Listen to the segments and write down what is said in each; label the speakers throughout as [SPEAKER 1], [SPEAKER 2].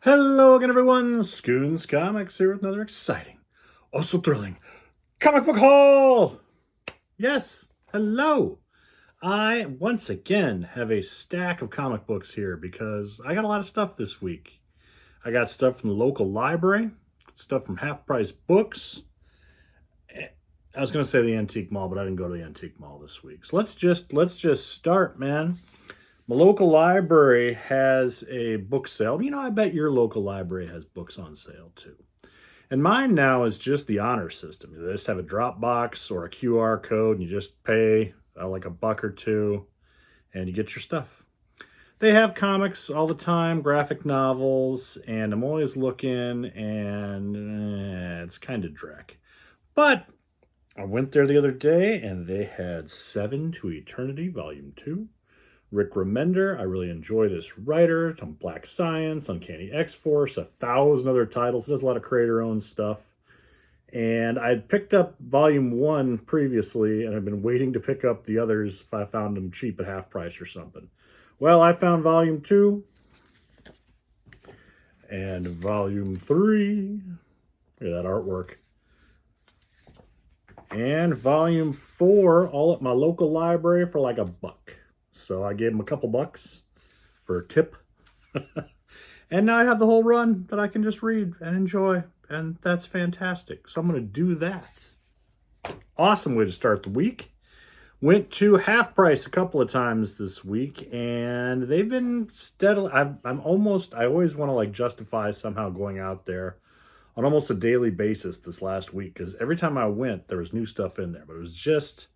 [SPEAKER 1] Hello again, everyone. Scoons Comics here with another exciting, also thrilling comic book haul. Yes, hello. I once again have a stack of comic books here because I got a lot of stuff this week. I got stuff from the local library, stuff from Half Price Books. I was going to say the Antique Mall, but I didn't go to the Antique Mall this week. So let's just start, man. My local library has a book sale. I bet your local library has books on sale too. And mine now is just the honor system. You just have a drop box or a QR code, and you just pay like a buck or two, and you get your stuff. They have comics all the time, graphic novels, and I'm always looking, and it's kind of dreck. But I went there the other day, and they had Seven to Eternity, Volume 2. Rick Remender, I really enjoy this writer. Tom Black Science, Uncanny X-Force, 1,000 other titles. He does a lot of creator-owned stuff. And I'd picked up Volume 1 previously, and I've been waiting to pick up the others if I found them cheap at half price or something. Well, I found Volume 2 and Volume 3. Look at that artwork. And Volume 4, all at my local library for like a buck. So I gave him a couple bucks for a tip. And now I have the whole run that I can just read and enjoy. And that's fantastic. So I'm going to do that. Awesome way to start the week. Went to Half Price a couple of times this week. And they've been steadily... I always want to like justify somehow going out there on almost a daily basis this last week. Because every time I went, there was new stuff in there. But it was just...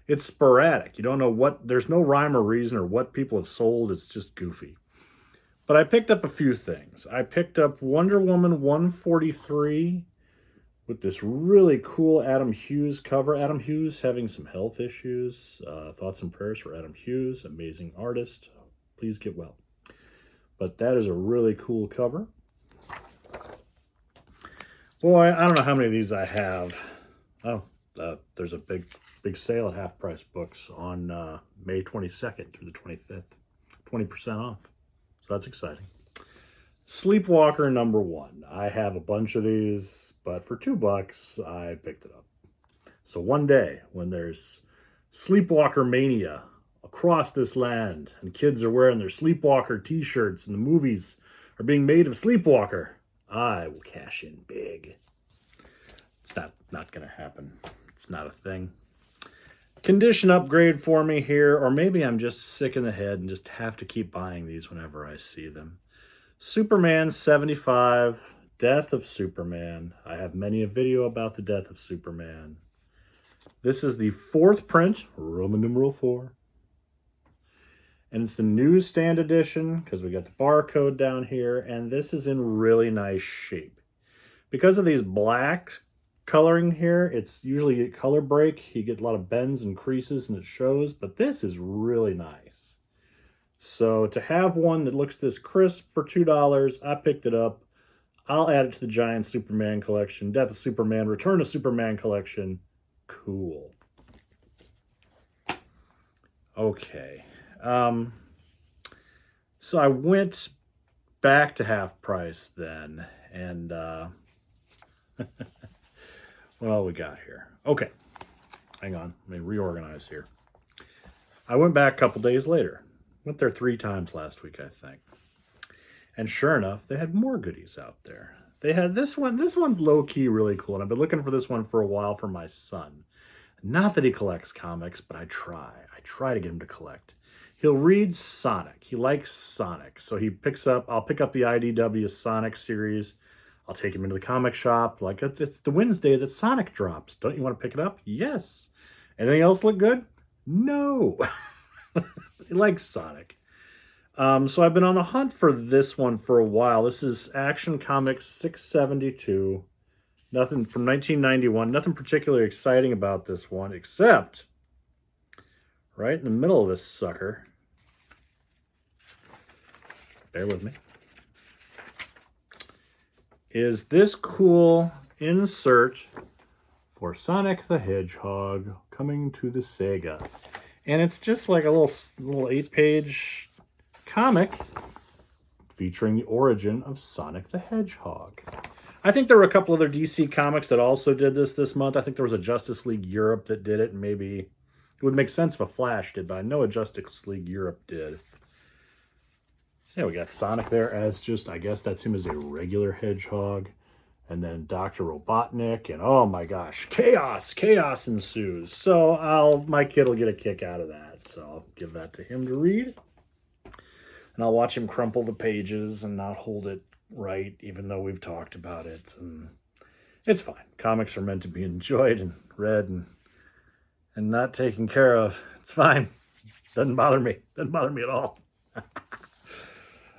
[SPEAKER 1] It's sporadic. You don't know what, there's no rhyme or reason or what people have sold. It's just goofy. But I picked up a few things. I picked up Wonder Woman 143 with this really cool Adam Hughes cover. Adam Hughes having some health issues. Thoughts and prayers for Adam Hughes, amazing artist. Please get well. But that is a really cool cover. Boy, I don't know how many of these I have. Oh, there's a big sale at Half Price Books on May 22nd through the 25th. 20% off. So that's exciting. Sleepwalker #1. I have a bunch of these, but for $2, I picked it up. So one day, when there's Sleepwalker mania across this land, and kids are wearing their Sleepwalker t-shirts, and the movies are being made of Sleepwalker, I will cash in big. It's not going to happen. It's not a thing. Condition upgrade for me here, or maybe I'm just sick in the head and just have to keep buying these whenever I see them. Superman 75, Death of Superman. I have many a video about the death of Superman. This is the 4th print, Roman numeral 4. And it's the newsstand edition, because we got the barcode down here, and this is in really nice shape. Because of these black coloring here, it's usually a color break. You get a lot of bends and creases and it shows, but this is really nice. So to have one that looks this crisp for $2, I picked it up. I'll add it to the Giant Superman collection, Death of Superman, Return of Superman collection. Cool. Okay. So I went back to Half Price then, and what we got here? Okay, hang on. Let me reorganize here. I went back a couple days later. Went there 3 times last week, I think. And sure enough, they had more goodies out there. They had this one. This one's low-key really cool, and I've been looking for this one for a while for my son. Not that he collects comics, but I try. I try to get him to collect. He'll read Sonic. He likes Sonic. So I'll pick up the IDW Sonic series. I'll take him into the comic shop. Like, it's the Wednesday that Sonic drops. Don't you want to pick it up? Yes. Anything else look good? No. He likes Sonic. So I've been on the hunt for this one for a while. This is Action Comics 672. Nothing from 1991. Nothing particularly exciting about this one, except right in the middle of this sucker. Bear with me. Is this cool insert for Sonic the Hedgehog coming to the Sega. And it's just like a little 8-page comic featuring the origin of Sonic the Hedgehog. I think there were a couple other DC comics that also did this month. I think there was a Justice League Europe that did it, and maybe it would make sense if a Flash did, but I know a Justice League Europe did. So yeah, we got Sonic there as just, I guess that's him as a regular hedgehog. And then Dr. Robotnik, and oh my gosh, chaos ensues. So my kid will get a kick out of that. So I'll give that to him to read. And I'll watch him crumple the pages and not hold it right, even though we've talked about it. And it's fine. Comics are meant to be enjoyed and read and not taken care of. It's fine. Doesn't bother me. Doesn't bother me at all.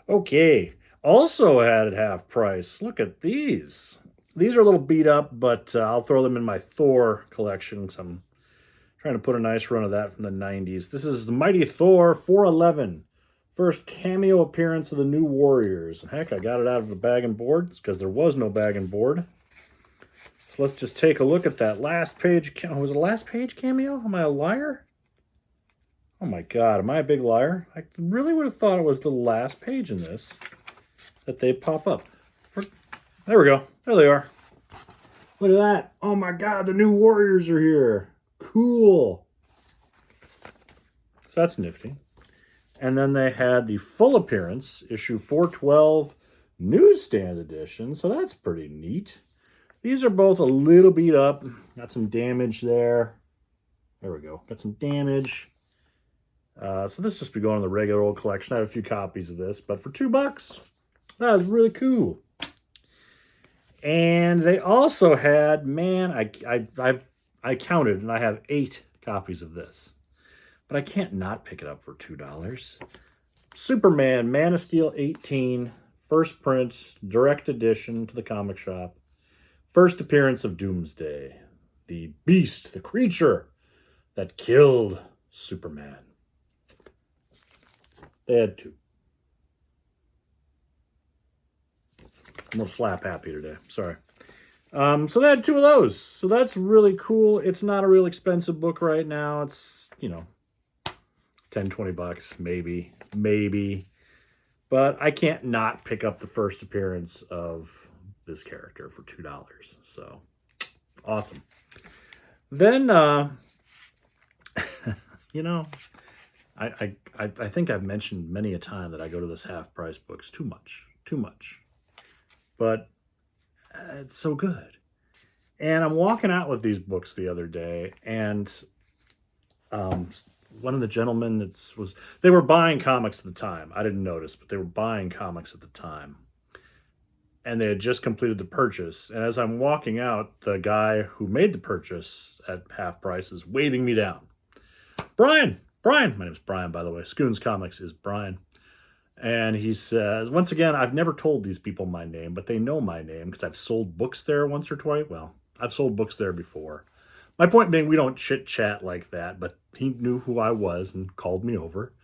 [SPEAKER 1] Okay. Also at half price. Look at these. These are a little beat up, but I'll throw them in my Thor collection because I'm trying to put a nice run of that from the 90s. This is the Mighty Thor 411. First cameo appearance of the New Warriors. And heck, I got it out of the bag and board because there was no bag and board. So let's just take a look at that last page. Was it a last page cameo? Am I a liar? Oh my God, am I a big liar? I really would have thought it was the last page in this that they pop up. There we go. There they are. Look at that. Oh my God, the New Warriors are here. Cool. So that's nifty. And then they had the full appearance, issue 412, newsstand edition. So that's pretty neat. These are both a little beat up. Got some damage there. There we go. Got some damage. So this just be going in the regular old collection. I have a few copies of this, but for $2, that was really cool. And they also had, man, I counted and I have 8 copies of this, but I can't not pick it up for $2. Superman, Man of Steel 18, first print, direct edition to the comic shop. First appearance of Doomsday, the beast, the creature that killed Superman. They had 2. I'm a little slap happy today. Sorry. So they had 2 of those. So that's really cool. It's not a real expensive book right now. It's, $10, $20, maybe. But I can't not pick up the first appearance of this character for $2. So awesome. Then, I think I've mentioned many a time that I go to this half price books too much. But it's so good. And I'm walking out with these books the other day, and one of the gentlemen they were buying comics at the time. I didn't notice, but they were buying comics at the time. And they had just completed the purchase. And as I'm walking out, the guy who made the purchase at half price is waving me down. Brian, my name is Brian, by the way. Scoons Comics is Brian. And he says, once again, I've never told these people my name, but they know my name because I've sold books there once or twice. Well, I've sold books there before. My point being, we don't chit-chat like that, but he knew who I was and called me over.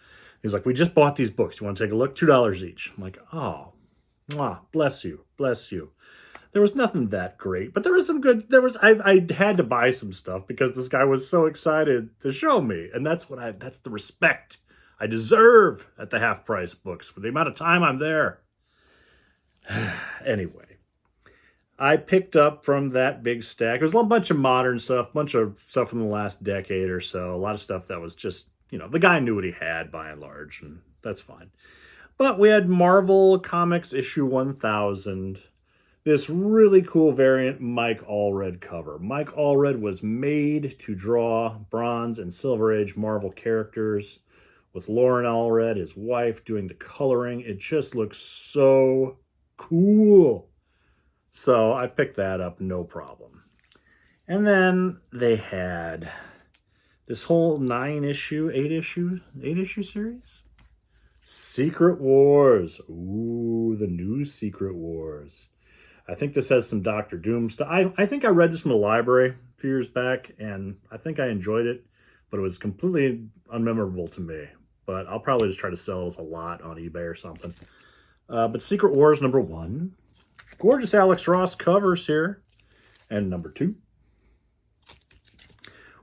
[SPEAKER 1] He's like, we just bought these books. You want to take a look? $2 each. I'm like, oh, mwah, bless you. There was nothing that great, but there was some good, I had to buy some stuff because this guy was so excited to show me. And that's the respect I deserve at the half price books for the amount of time I'm there. Anyway, I picked up from that big stack. There's a bunch of modern stuff, bunch of stuff from the last decade or so. A lot of stuff that was just, the guy knew what he had by and large, and that's fine. But we had Marvel Comics issue 1000. This really cool variant Mike Allred cover. Mike Allred was made to draw Bronze and Silver Age Marvel characters, with Lauren Allred, his wife, doing the coloring. It just looks so cool. So I picked that up, no problem. And then they had this whole 8-issue series. Secret Wars. Ooh, the new Secret Wars. I think this has some Doctor Doom stuff. I think I read this from the library a few years back, and I think I enjoyed it, but it was completely unmemorable to me. But I'll probably just try to sell this a lot on eBay or something. But Secret Wars #1. Gorgeous Alex Ross covers here. And #2.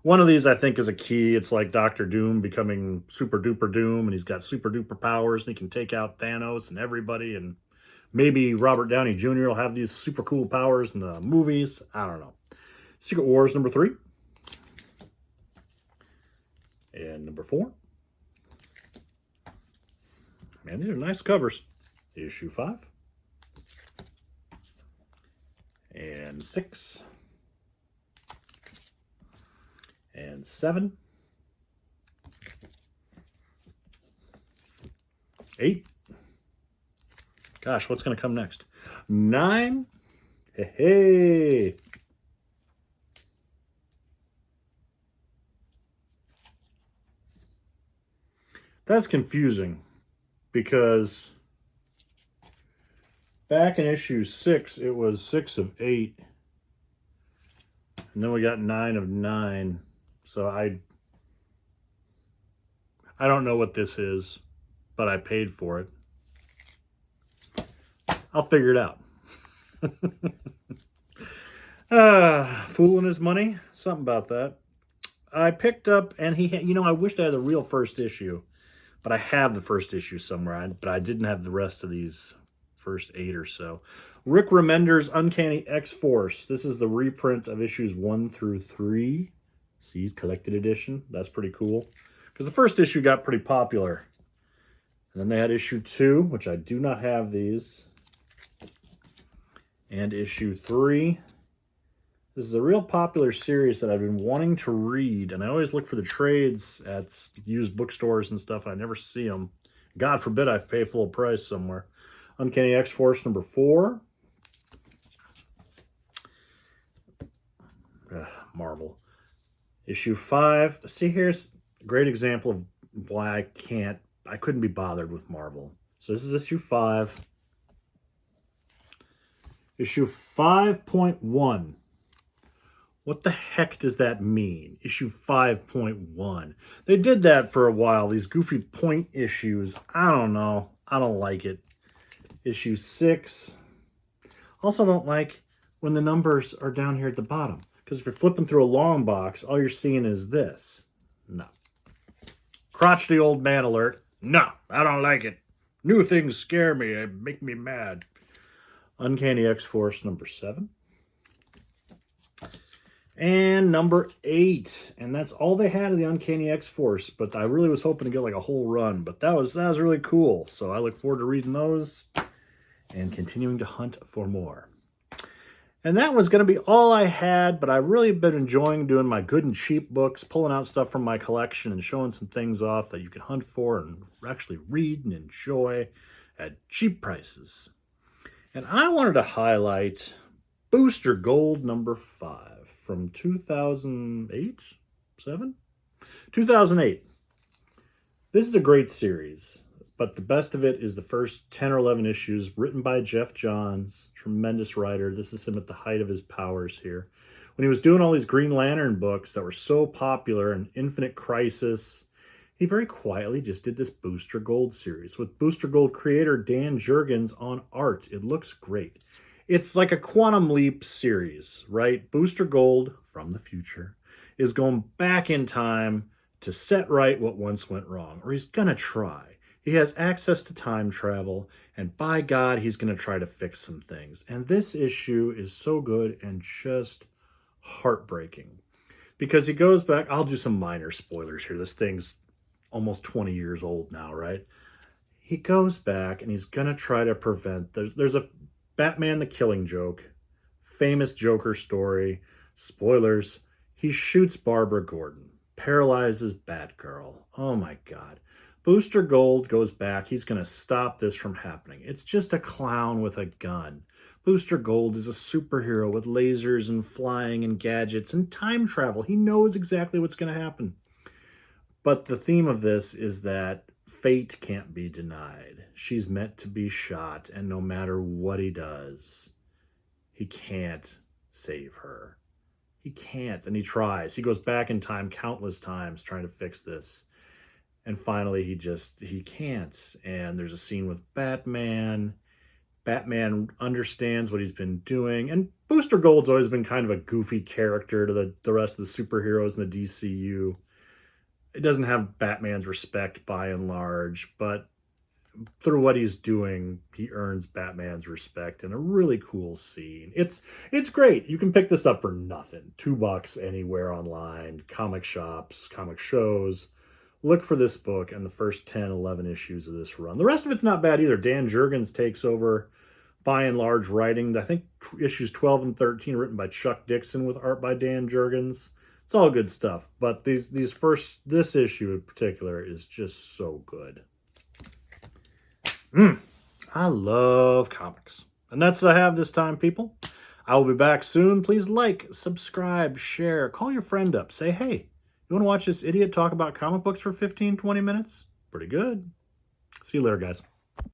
[SPEAKER 1] One of these I think is a key. It's like Doctor Doom becoming super duper Doom, and he's got super duper powers, and he can take out Thanos and everybody, and maybe Robert Downey Jr. will have these super cool powers in the movies. I don't know. Secret Wars number 3. And number 4. Man, these are nice covers. Issue 5. And 6. And 7. 8. Gosh, what's going to come next? 9. Hey, hey. That's confusing because back in issue 6, it was 6 of 8. And then we got 9 of 9. So I don't know what this is, but I paid for it. I'll figure it out. Fooling his money. Something about that. I picked up, and I wish I had the real first issue, but I have the first issue somewhere, but I didn't have the rest of these first 8 or so. Rick Remender's Uncanny X-Force. This is the reprint of issues 1 through 3. See, collected edition. That's pretty cool. Because the first issue got pretty popular. And then they had issue 2, which I do not have these. And issue 3. This is a real popular series that I've been wanting to read. And I always look for the trades at used bookstores and stuff. I never see them. God forbid I pay full price somewhere. Uncanny X-Force number 4. Marvel. Issue 5. See, here's a great example of why I couldn't be bothered with Marvel. So this is issue 5. Issue 5.1. What the heck does that mean? Issue 5.1. They did that for a while, these goofy point issues. I don't know. I don't like it. Issue 6. Also don't like when the numbers are down here at the bottom. Because if you're flipping through a long box, all you're seeing is this. No. Crotchety old man alert. No, I don't like it. New things scare me. They make me mad. Uncanny X-Force number 7. And number 8. And that's all they had of the Uncanny X-Force. But I really was hoping to get like a whole run. But that was really cool. So I look forward to reading those and continuing to hunt for more. And that was going to be all I had, but I really have been enjoying doing my good and cheap books, pulling out stuff from my collection and showing some things off that you can hunt for and actually read and enjoy at cheap prices. And I wanted to highlight Booster Gold number 5 from 2008? 7? 2008. This is a great series. But the best of it is the first 10 or 11 issues written by Jeff Johns, tremendous writer. This is him at the height of his powers here. When he was doing all these Green Lantern books that were so popular and Infinite Crisis, he very quietly just did this Booster Gold series with Booster Gold creator Dan Jurgens on art. It looks great. It's like a Quantum Leap series, right? Booster Gold, from the future, is going back in time to set right what once went wrong, or he's going to try. He has access to time travel, and by God, he's going to try to fix some things. And this issue is so good and just heartbreaking. Because he goes back, I'll do some minor spoilers here. This thing's almost 20 years old now, right? He goes back, and he's going to try to prevent... There's a Batman the Killing Joke, famous Joker story. Spoilers, he shoots Barbara Gordon, paralyzes Batgirl. Oh my God. Booster Gold goes back. He's going to stop this from happening. It's just a clown with a gun. Booster Gold is a superhero with lasers and flying and gadgets and time travel. He knows exactly what's going to happen. But the theme of this is that fate can't be denied. She's meant to be shot, and no matter what he does, he can't save her. He can't, and he tries. He goes back in time countless times trying to fix this. And finally, he can't. And there's a scene with Batman, Batman understands what he's been doing. And Booster Gold's always been kind of a goofy character to the rest of the superheroes in the DCU. It doesn't have Batman's respect by and large, but through what he's doing, he earns Batman's respect in a really cool scene. It's great. You can pick this up for nothing. $2 anywhere online, comic shops, comic shows. Look for this book and the first 10, 11 issues of this run. The rest of it's not bad either. Dan Jurgens takes over, by and large, writing. I think issues 12 and 13 written by Chuck Dixon with art by Dan Jurgens. It's all good stuff. But this issue in particular is just so good. I love comics. And that's what I have this time, people. I will be back soon. Please like, subscribe, share, call your friend up. Say, hey, you want to watch this idiot talk about comic books for 15, 20 minutes? Pretty good. See you later, guys.